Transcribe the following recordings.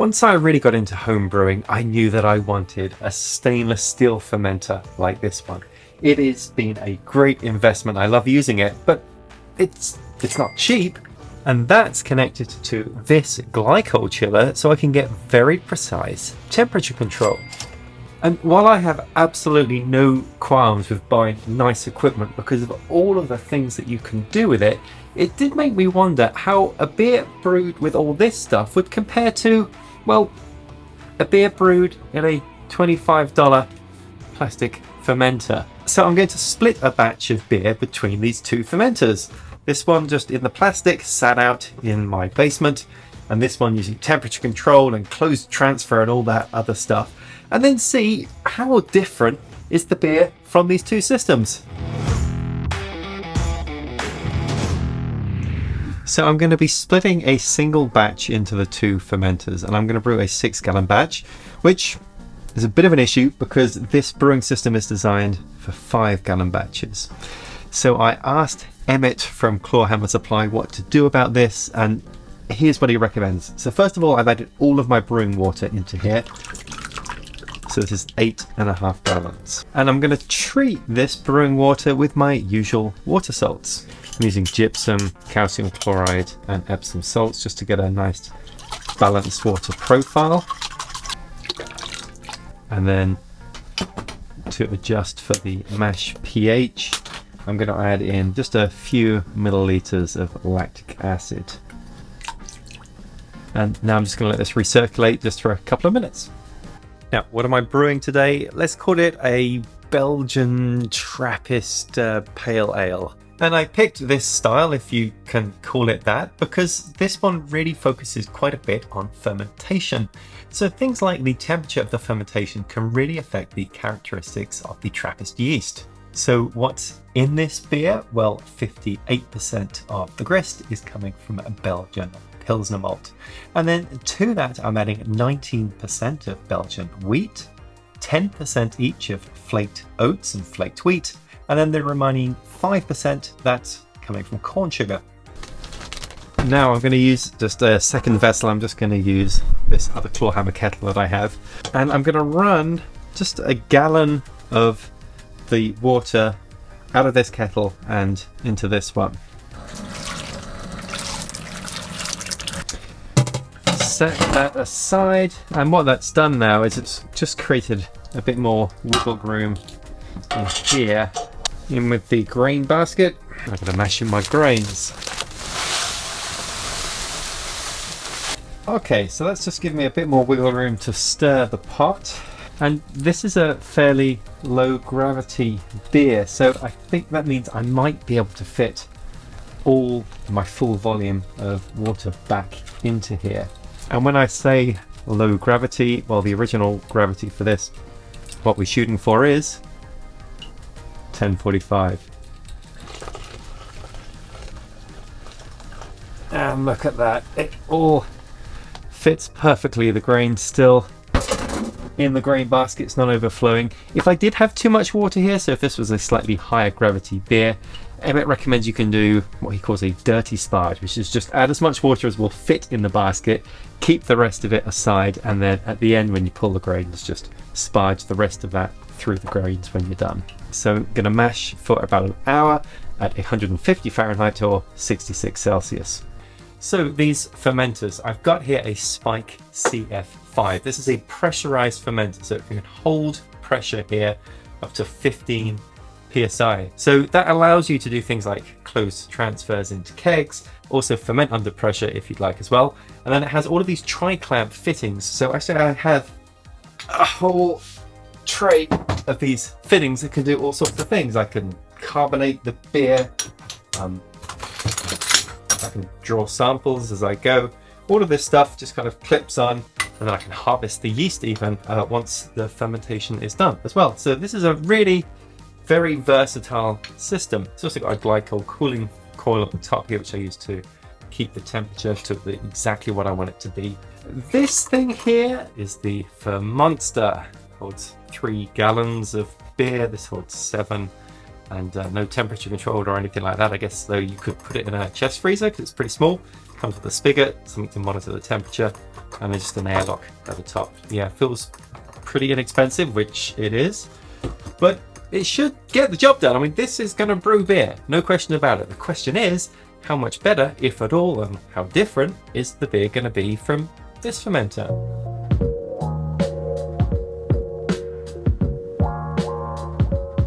Once I really got into home brewing, I knew that I wanted a stainless steel fermenter like this one. It has been a great investment. I love using it, but it's not cheap. And that's connected to this Glycol chiller, so I can get very precise temperature control. And while I have absolutely no qualms with buying nice equipment because of all of the things that you can do with it, it did make me wonder how a beer brewed with all this stuff would compare to, well, a beer brewed in a $25 plastic fermenter. So I'm going to split a batch of beer between these two fermenters. This one just in the plastic, sat out in my basement, and this one using temperature control and closed transfer and all that other stuff. And then see how different is the beer from these two systems. So I'm going to be splitting a single batch into the two fermenters, and I'm going to brew a 6-gallon batch, which is a bit of an issue because this brewing system is designed for 5-gallon batches. So I asked Emmett from Clawhammer Supply what to do about this, and here's what he recommends. So first of all, I've added all of my brewing water into here. So this is 8.5 gallons. And I'm going to treat this brewing water with my usual water salts. I'm using gypsum, calcium chloride, and Epsom salts just to get a nice balanced water profile. And then to adjust for the mash pH, I'm going to add in just a few milliliters of lactic acid. And now I'm just going to let this recirculate just for a couple of minutes. Now, what am I brewing today? Let's call it a Belgian Trappist pale ale. And I picked this style, if you can call it that, because this one really focuses quite a bit on fermentation. So things like the temperature of the fermentation can really affect the characteristics of the Trappist yeast. So what's in this beer? Well, 58% of the grist is coming from a Belgian Pilsner malt. And then to that, I'm adding 19% of Belgian wheat, 10% each of flaked oats and flaked wheat, and then the remaining 5% that's coming from corn sugar. Now I'm going to use just a second vessel. I'm just going to use this other Clawhammer kettle that I have, and I'm going to run just a gallon of the water out of this kettle and into this one. Set that aside, and what that's done now is it's just created a bit more wiggle room in here. In with the grain basket, I'm going to mash in my grains. Okay, so that's just given me a bit more wiggle room to stir the pot. And this is a fairly low gravity beer, so I think that means I might be able to fit all my full volume of water back into here. And when I say low gravity, well, the original gravity for this, what we're shooting for is 1045. And look at that, it all fits perfectly. The grain still in the grain basket, it's not overflowing. If I did have too much water here, so if this was a slightly higher gravity beer, Emmett recommends you can do what he calls a dirty sparge, which is just add as much water as will fit in the basket, keep the rest of it aside, and then at the end when you pull the grains, just sparge the rest of that through the grains when you're done. So I'm going to mash for about an hour at 150 Fahrenheit or 66 Celsius. So these fermenters, I've got here a Spike CF5. This is a pressurized fermenter, so it can hold pressure here up to 15 psi. So that allows you to do things like close transfers into kegs, also ferment under pressure if you'd like as well. And then it has all of these tri-clamp fittings. So actually I have a whole tray of these fittings that can do all sorts of things. I can carbonate the beer, I can draw samples as I go. All of this stuff just kind of clips on, and then I can harvest the yeast even once the fermentation is done as well. So this is a really very versatile system. It's also got a glycol cooling coil at the top here, which I use to keep the temperature to exactly what I want it to be. This thing here is the Fermonster. Holds 3 gallons of beer. This holds 7, and no temperature controlled or anything like that. I guess though you could put it in a chest freezer because it's pretty small. Comes with a spigot, something to monitor the temperature, and then just an airlock at the top. Yeah, feels pretty inexpensive, which it is, but it should get the job done. I mean, this is going to brew beer, no question about it. The question is, how much better, if at all, and how different is the beer going to be from this fermenter?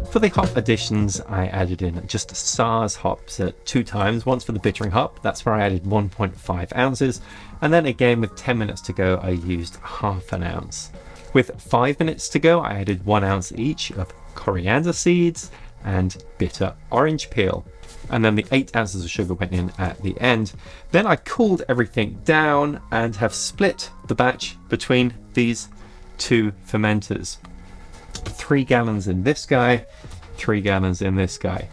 For the hop additions, I added in just Saaz hops at 2 times, once for the bittering hop, that's where I added 1.5 ounces, and then again with 10 minutes to go, I used half an ounce. With 5 minutes to go, I added 1 ounce each of coriander seeds and bitter orange peel. And then the 8 ounces of sugar went in at the end. Then I cooled everything down and have split the batch between these 2 fermenters. 3 gallons in this guy, 3 gallons in this guy.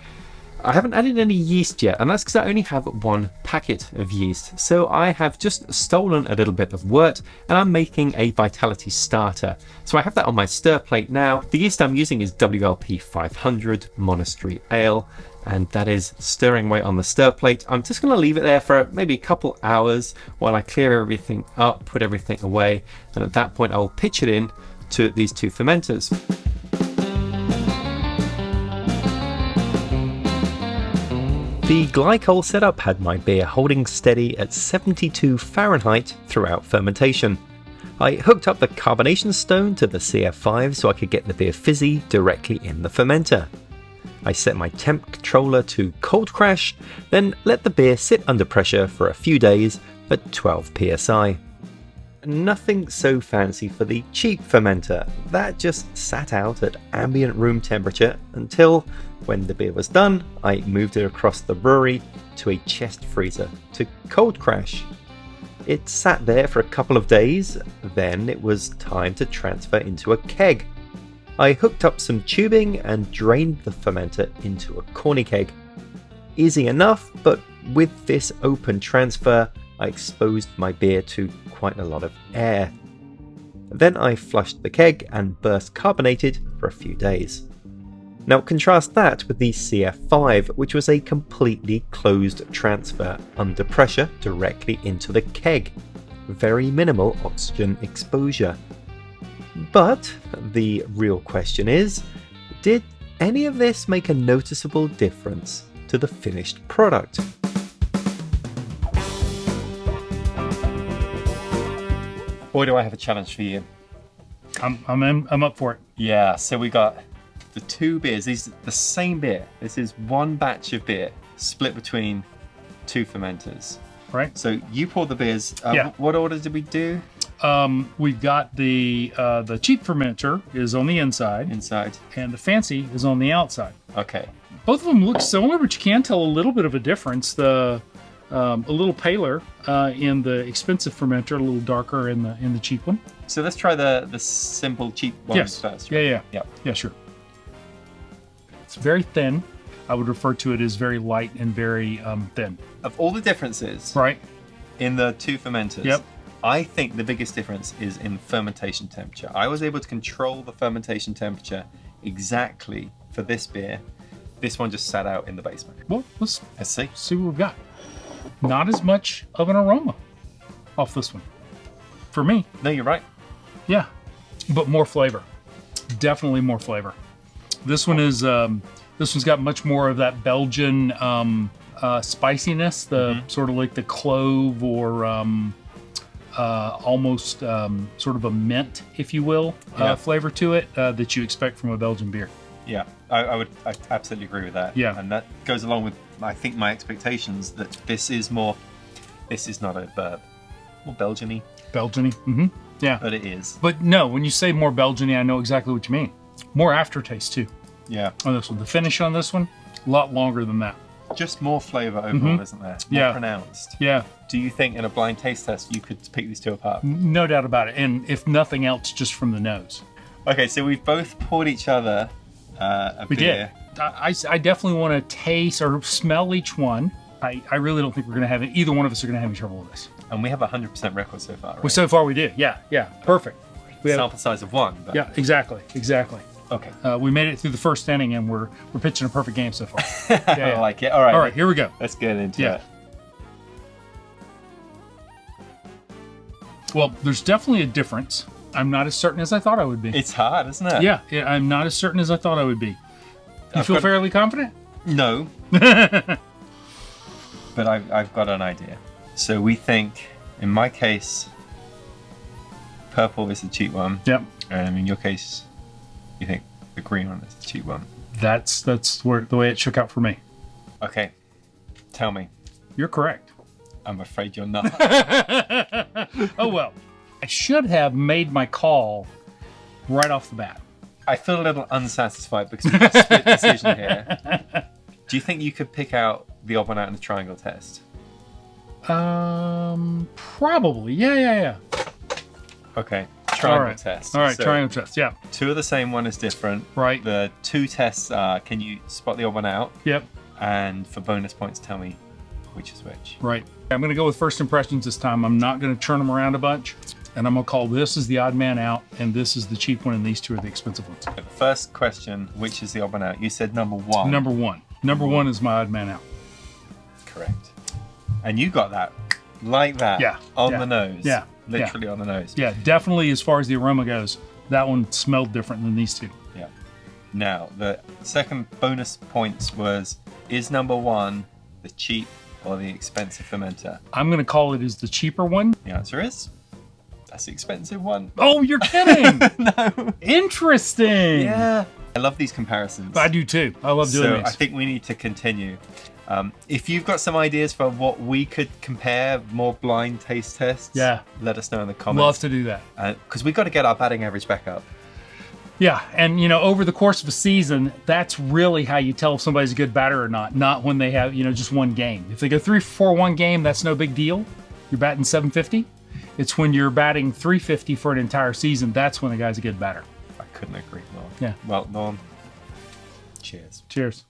I haven't added any yeast yet, and that's because I only have 1 packet of yeast. So I have just stolen a little bit of wort, and I'm making a vitality starter. So I have that on my stir plate now. The yeast I'm using is WLP 500 Monastery Ale, and that is stirring away on the stir plate. I'm just going to leave it there for maybe a couple hours while I clear everything up, put everything away, and at that point I'll pitch it in to these 2 fermenters. The Glycol setup had my beer holding steady at 72 Fahrenheit throughout fermentation. I hooked up the carbonation stone to the CF5 so I could get the beer fizzy directly in the fermenter. I set my temp controller to cold crash, then let the beer sit under pressure for a few days at 12 psi. Nothing so fancy for the cheap fermenter, that just sat out at ambient room temperature until, when the beer was done, I moved it across the brewery to a chest freezer to cold crash. It sat there for a couple of days, then it was time to transfer into a keg. I hooked up some tubing and drained the fermenter into a corny keg. Easy enough, but with this open transfer, I exposed my beer to quite a lot of air. Then I flushed the keg and burst carbonated for a few days. Now contrast that with the CF5, which was a completely closed transfer under pressure directly into the keg. Very minimal oxygen exposure. But the real question is, did any of this make a noticeable difference to the finished product? Boy, do I have a challenge for you. I'm up for it. Yeah, so we got the 2 beers. These are the same beer. This is 1 batch of beer split between 2 fermenters. Right. So you poured the beers. Yeah. What order did we do? We've got the cheap fermenter is on the inside. Inside. And the fancy is on the outside. Okay. Both of them look similar, but you can tell a little bit of a difference. A little paler in the expensive fermenter, a little darker in the cheap one. So let's try the simple cheap ones first. Right? Yeah, sure. It's very thin. I would refer to it as very light and very thin. Of all the differences, right, in the 2 fermenters, yep, I think the biggest difference is in fermentation temperature. I was able to control the fermentation temperature exactly for this beer. This one just sat out in the basement. Well, let's see what we've got. Not as much of an aroma off this one, for me. No, you're right. Yeah, but more flavor. Definitely more flavor. This one is. This one's got much more of that Belgian spiciness, the sort of like the clove or almost sort of a mint, if you will, flavor to it that you expect from a Belgian beer. Yeah, I absolutely agree with that. Yeah, and that goes along with, I think, my expectations that this is not a more Belgian-y. Belgian-y, yeah. But it is. But no, when you say more Belgian-y, I know exactly what you mean. More aftertaste too. Yeah. On this one, the finish on this one, a lot longer than that. Just more flavor overall, isn't there? More pronounced. Yeah. Do you think in a blind taste test you could pick these 2 apart? No doubt about it, and if nothing else, just from the nose. Okay, so we've both poured each other a beer. We did. I definitely want to taste or smell each one. I really don't think we're going to have it. Either one of us are going to have any trouble with this. And we have a 100% record so far, right? Well, so far we did. Yeah, perfect. We have sample size of 1. But... Yeah, exactly. Okay. We made it through the first inning, and we're pitching a perfect game so far. I like it. All right, here we go. Let's get into it. Well, there's definitely a difference. I'm not as certain as I thought I would be. It's hard, isn't it? Yeah, I'm not as certain as I thought I would be. You feel fairly confident? No. But I've got an idea. So we think, in my case, purple is the cheap one. Yep. And in your case, you think the green one is the cheap one. That's where the way it shook out for me. Okay. Tell me. You're correct. I'm afraid you're not. Oh well. I should have made my call right off the bat. I feel a little unsatisfied because we've got a split decision here. Do you think you could pick out the odd one out in the triangle test? Probably. Yeah. Okay. Triangle test. All right, So, triangle test. Yeah. 2 of the same one is different. Right. The 2 tests are, can you spot the odd one out? Yep. And for bonus points, tell me which is which. Right. I'm going to go with first impressions this time. I'm not going to churn them around a bunch. And I'm going to call this is the odd man out, and this is the cheap one, and these 2 are the expensive ones. The first question, which is the odd one out? You said number 1. Number 1. Number 1 is my odd man out. Correct. And you got that like that. Yeah. On the nose. Yeah. Literally on the nose. Yeah, definitely as far as the aroma goes, that one smelled different than these 2. Yeah. Now, the second bonus points was, is number 1 the cheap or the expensive fermenter? I'm going to call it as the cheaper one. The answer is, that's the expensive one. Oh, you're kidding! No. Interesting! Yeah. I love these comparisons. I do too. I love doing So these. I think we need to continue. If you've got some ideas for what we could compare, more blind taste tests, Yeah. let us know in the comments. Love to do that. Because we've got to get our batting average back up. Yeah, and over the course of a season, that's really how you tell if somebody's a good batter or not. Not when they have just one game. If they go 3-4 one game, that's no big deal. You're batting 750. It's when you're batting 350 for an entire season. That's when the guy's a good batter. I couldn't agree more. Yeah. Well, Norm, cheers. Cheers.